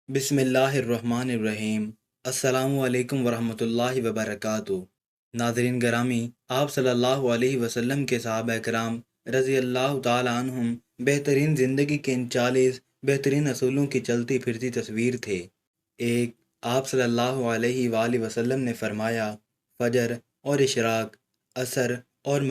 बिस्मिल्लाहिर्रहमानिर्रहीम। अस्सलामु अलैकुम वरहमतुल्लाहि वबरकातुहू। नाज़रीन गरामी, आप सल्लल्लाहु अलैहि वसल्लम के सहाबा कराम रज़ी अल्लाह ताला अन्हुम बेहतरीन ज़िंदगी के इन 40 बेहतरीन असूलों की चलती फिरती तस्वीर थे। एक, आप सल्लल्लाहु अलैहि वालैहि वसल्लम ने फरमाया, फजर और इशराक, असर और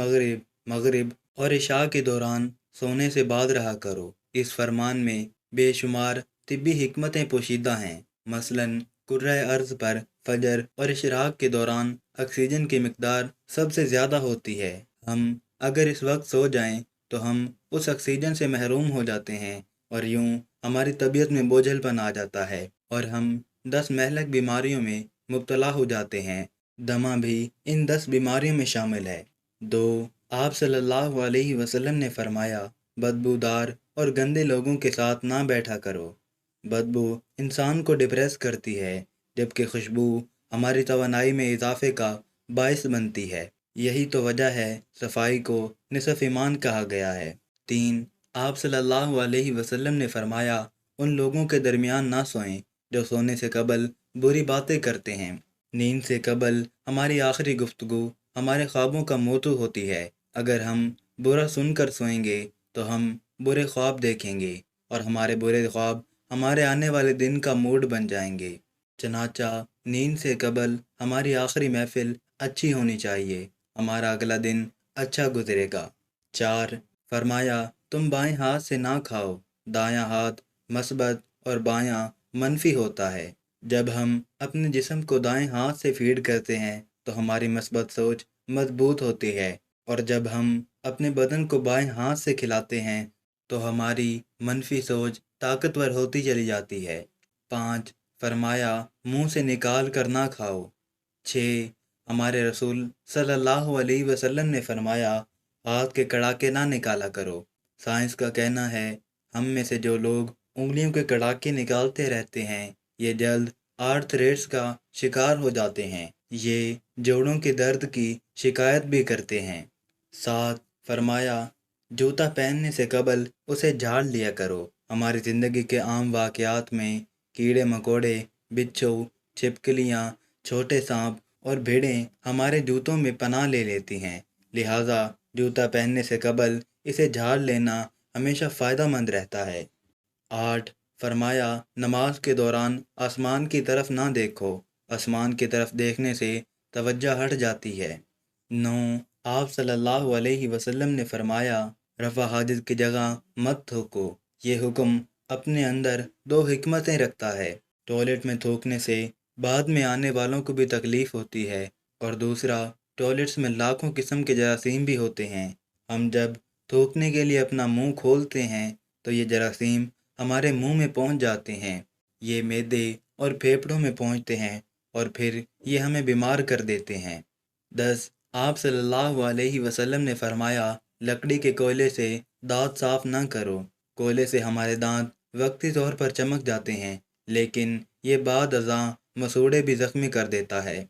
मगरिब और इशा के दौरान सोने से बाद रहा करो। इस फरमान में बेशुमार तिब्बी हिकमतें पोशीदा हैं। मसलन कुर्रा अर्ज़ पर फजर और इशराक के दौरान ऑक्सीजन की मिकदार सबसे ज़्यादा होती है। हम अगर इस वक्त सो जाएं तो हम उस ऑक्सीजन से महरूम हो जाते हैं और यूं हमारी तबीयत में बोझलपन आ जाता है और हम 10 महलक बीमारियों में मुब्तला हो जाते हैं। दमा भी इन 10 बीमारियों में शामिल है। 2, आप सल्लल्लाहु अलैहि वसल्लम ने फरमाया, बदबूदार और गंदे लोगों के साथ ना बैठा करो। बदबू इंसान को डिप्रेस करती है, जबकि खुशबू हमारी तवानाई में इजाफे का बायस बनती है। यही तो वजह है सफाई को निसफ ईमान कहा गया है। 3, आप सल्लल्लाहु अलैहि वसल्लम ने फरमाया, उन लोगों के दरमियान ना सोएं जो सोने से कबल बुरी बातें करते हैं। नींद से कबल हमारी आखिरी गुफ्तगू हमारे ख्वाबों का मोतू होती है। अगर हम बुरा सुनकर सोएंगे तो हम बुरे ख्वाब देखेंगे और हमारे बुरे ख्वाब हमारे आने वाले दिन का मूड बन जाएंगे। चनाचा नींद से कबल हमारी आखिरी महफिल अच्छी होनी चाहिए, हमारा अगला दिन अच्छा गुजरेगा। 4, फरमाया, तुम बाएं हाथ से ना खाओ, दायां हाथ मस्बत और बायां मनफी होता है। जब हम अपने जिस्म को दाएं हाथ से फीड करते हैं तो हमारी मस्बत सोच मजबूत होती है और जब हम अपने बदन को बाएं हाथ से खिलाते हैं तो हमारी मनफी सोच ताकतवर होती चली जाती है। 5, फरमाया, मुंह से निकाल कर ना खाओ। 6, हमारे रसूल सल्लल्लाहु अलैहि वसल्लम ने फरमाया, हाथ के कड़ाके ना निकाला करो। साइंस का कहना है हम में से जो लोग उंगलियों के कड़ाके निकालते रहते हैं ये जल्द आर्थरेट्स का शिकार हो जाते हैं। ये जोड़ों के दर्द की शिकायत भी करते हैं। 7, फरमाया, जूता पहनने से कबल उसे झाड़ लिया करो। हमारी ज़िंदगी के आम वाक़यात में कीड़े मकोड़े, बिच्छू, छिपकलियाँ, छोटे सांप और भेड़ें हमारे जूतों में पनाह ले लेती हैं। लिहाजा जूता पहनने से कबल इसे झाड़ लेना हमेशा फ़ायदेमंद रहता है। 8, फरमाया, नमाज के दौरान आसमान की तरफ ना देखो, आसमान की तरफ देखने से तवज्जो हट जाती है। 9, आप सल्लल्लाहु अलैहि वसल्लम ने फरमाया, रफ़ा हाजिर की जगह मत थूको। ये हुक्म अपने अंदर 2 हिकमतें रखता है। टॉयलेट में थूकने से बाद में आने वालों को भी तकलीफ़ होती है और दूसरा, टॉयलेट्स में लाखों किस्म के जरासीम भी होते हैं। हम जब थूकने के लिए अपना मुंह खोलते हैं तो ये जरासीम हमारे मुंह में पहुंच जाते हैं। ये मैदे और फेफड़ों में पहुंचते हैं और फिर ये हमें बीमार कर देते हैं। 10, आप सल्लल्लाहु अलैहि वसल्लम ने फरमाया, लकड़ी के कोयले से दांत साफ ना करो। कोयले से हमारे दांत वक्ती तौर पर चमक जाते हैं, लेकिन ये बाद अज़ां मसूड़े भी ज़ख्मी कर देता है।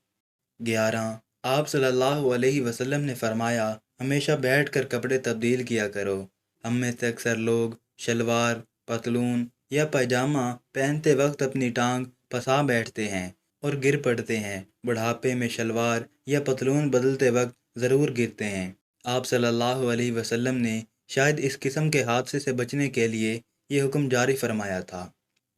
11, आप सल्लल्लाहु अलैहि वसल्लम ने फरमाया, हमेशा बैठकर कपड़े तब्दील किया करो। हम में से अक्सर लोग शलवार, पतलून या पैजामा पहनते वक्त अपनी टांग फंसा बैठते हैं और गिर पड़ते हैं। बुढ़ापे में शलवार या पतलून बदलते वक्त ज़रूर गिरते हैं। आप सल्लल्लाहु अलैहि वसल्लम ने शायद इस किस्म के हादसे से बचने के लिए ये हुक्म जारी फरमाया था।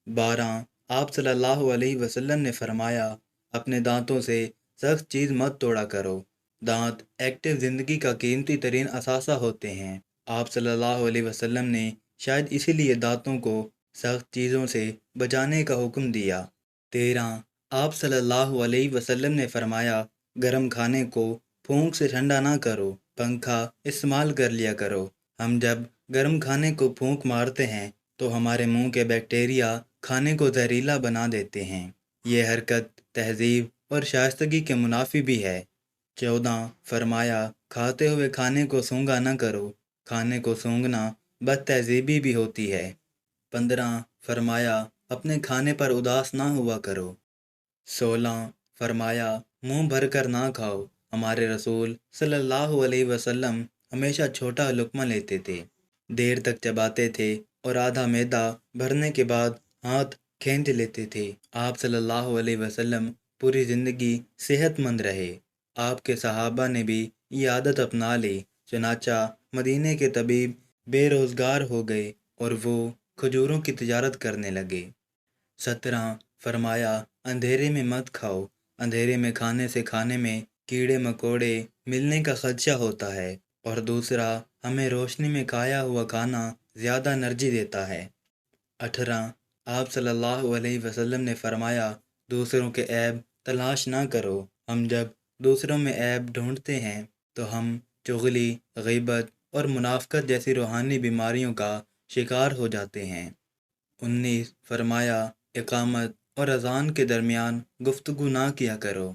12, आप सल्लल्लाहु अलैहि वसल्लम ने फरमाया, अपने दांतों से सख्त चीज़ मत तोड़ा करो। दांत एक्टिव ज़िंदगी का कीमती तरीन असासा होते हैं। आप सल्लल्लाहु अलैहि वसल्लम ने शायद इसीलिए दांतों को सख्त चीज़ों से बचाने का हुक्म दिया। 13, आप सल्लल्लाहु अलैहि वसल्लम ने फरमाया, गर्म खाने को फूंक से ठंडा ना करो, पंखा इस्तेमाल कर लिया करो। हम जब गर्म खाने को फूंक मारते हैं तो हमारे मुंह के बैक्टीरिया खाने को जहरीला बना देते हैं। ये हरकत तहजीब और शाइस्तगी के मुनाफी भी है। 14, फरमाया, खाते हुए खाने को सूंघा न करो, खाने को सूंघना बद तहजीबी भी होती है। 15, फरमाया, अपने खाने पर उदास ना हुआ करो। 16, फरमाया, मुंह भर कर ना खाओ। हमारे रसूल सल्लल्लाहु अलैहि वसल्लम हमेशा छोटा लुक्मा लेते थे, देर तक चबाते थे और आधा मैदा भरने के बाद हाथ کھینچ لیتے تھے۔ آپ صلی اللہ علیہ وسلم پوری زندگی صحت مند رہے۔ آپ کے صحابہ نے بھی یہ عادت اپنا لی، چنانچہ مدینے کے طبیب بے روزگار ہو گئے اور وہ کھجوروں کی تجارت کرنے لگے۔ 17 فرمایا اندھیرے میں مت کھاؤ، اندھیرے میں کھانے سے کھانے میں کیڑے مکوڑے ملنے کا خدشہ ہوتا ہے، اور دوسرا ہمیں روشنی میں کھایا ہوا کھانا زیادہ انرجی دیتا ہے۔ 18 آپ صلی اللہ علیہ وسلم نے فرمایا دوسروں کے عیب تلاش نہ کرو، ہم جب دوسروں میں عیب ڈھونڈتے ہیں تو ہم چغلی، غیبت اور منافقت جیسی روحانی بیماریوں کا شکار ہو جاتے ہیں۔ 19 فرمایا اقامت اور اذان کے درمیان گفتگو نہ کیا کرو۔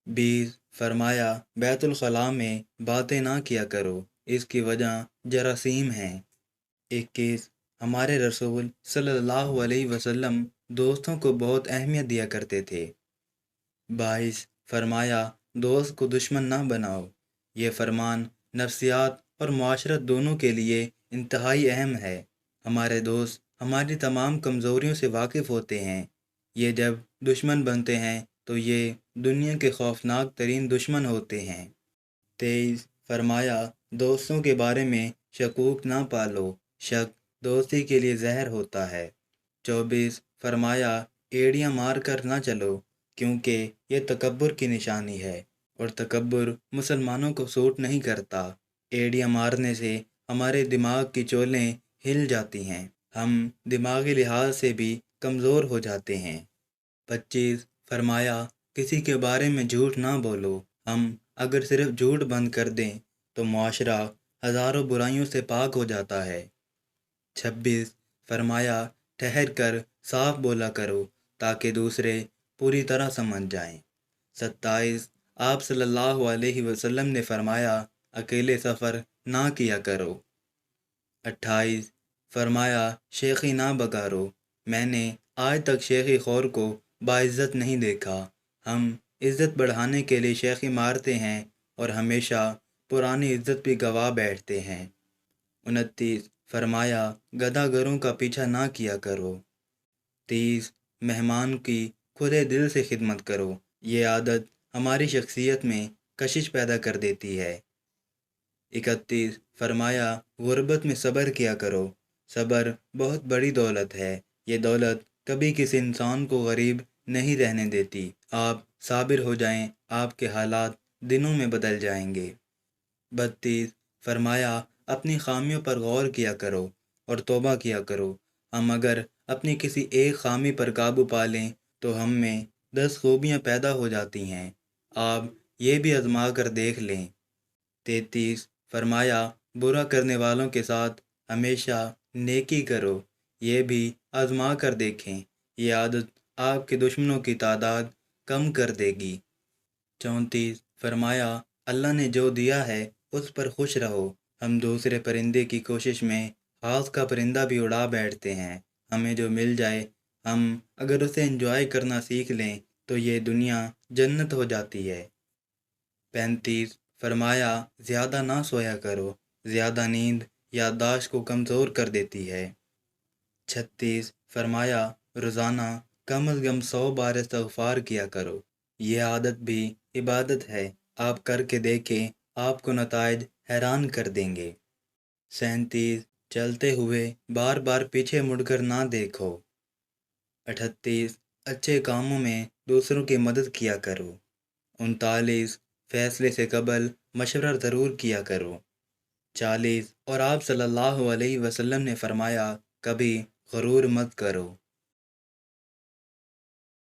20 فرمایا بیت الخلاء میں باتیں نہ کیا کرو، اس کی وجہ جراثیم ہیں۔ 21 ہمارے رسول صلی اللہ علیہ وسلم دوستوں کو بہت اہمیت دیا کرتے تھے۔ 22 فرمایا دوست کو دشمن نہ بناؤ، یہ فرمان نفسیات اور معاشرت دونوں کے لیے انتہائی اہم ہے۔ ہمارے دوست ہماری تمام کمزوریوں سے واقف ہوتے ہیں، یہ جب دشمن بنتے ہیں تو یہ دنیا کے خوفناک ترین دشمن ہوتے ہیں۔ 23 فرمایا دوستوں کے بارے میں شکوک نہ پالو، شک دوستی کے لیے زہر ہوتا ہے۔ 24 فرمایا ایڑیاں مار کر نہ چلو، کیونکہ یہ تکبر کی نشانی ہے، اور تکبر مسلمانوں کو سوٹ نہیں کرتا۔ ایڑیاں مارنے سے ہمارے دماغ کی چولیں ہل جاتی ہیں، ہم دماغی لحاظ سے بھی کمزور ہو جاتے ہیں۔ 25 فرمایا کسی کے بارے میں جھوٹ نہ بولو، ہم اگر صرف جھوٹ بند کر دیں تو معاشرہ ہزاروں برائیوں سے پاک ہو جاتا ہے۔ 26 فرمایا ٹھہر کر صاف بولا کرو تاکہ دوسرے پوری طرح سمجھ جائیں۔ 27 آپ صلی اللہ علیہ وسلم نے فرمایا اکیلے سفر نہ کیا کرو۔ 28 فرمایا شیخی نہ بگارو، میں نے آج تک شیخی خور کو باعزت نہیں دیکھا، ہم عزت بڑھانے کے لیے شیخی مارتے ہیں اور ہمیشہ پرانی عزت بھی گوا بیٹھتے ہیں۔ 29 فرمایا گدھا گروں کا پیچھا نہ کیا کرو۔ 30 مہمان کی کھلے دل سے خدمت کرو، یہ عادت ہماری شخصیت میں کشش پیدا کر دیتی ہے۔ 31 فرمایا غربت میں صبر کیا کرو، صبر بہت بڑی دولت ہے، یہ دولت کبھی کسی انسان کو غریب نہیں رہنے دیتی۔ آپ صابر ہو جائیں، آپ کے حالات دنوں میں بدل جائیں گے۔ 32 فرمایا اپنی خامیوں پر غور کیا کرو اور توبہ کیا کرو، ہم اگر اپنی کسی ایک خامی پر قابو پا لیں تو ہم میں 10 خوبیاں پیدا ہو جاتی ہیں، آپ یہ بھی آزما کر دیکھ لیں۔ 33 فرمایا برا کرنے والوں کے ساتھ ہمیشہ نیکی کرو، یہ بھی آزما کر دیکھیں، یہ عادت آپ کے دشمنوں کی تعداد کم کر دے گی۔ 34 فرمایا اللہ نے جو دیا ہے اس پر خوش رہو، ہم دوسرے پرندے کی کوشش میں ہاتھ کا پرندہ بھی اڑا بیٹھتے ہیں، ہمیں جو مل جائے ہم اگر اسے انجوائے کرنا سیکھ لیں تو یہ دنیا جنت ہو جاتی ہے۔ 35 فرمایا زیادہ نہ سویا کرو، زیادہ نیند یادداشت کو کمزور کر دیتی ہے۔ 36 فرمایا روزانہ کم از کم 100 بار استغفار کیا کرو، یہ عادت بھی عبادت ہے، آپ کر کے دیکھیں، آپ کو نتائج حیران کر دیں گے۔ 37 چلتے ہوئے بار بار پیچھے مڑ کر نہ دیکھو۔ 38 اچھے کاموں میں دوسروں کی مدد کیا کرو۔ 39 فیصلے سے قبل مشورہ ضرور کیا کرو۔ 40 اور آپ صلی اللہ علیہ وسلم نے فرمایا کبھی غرور مت کرو۔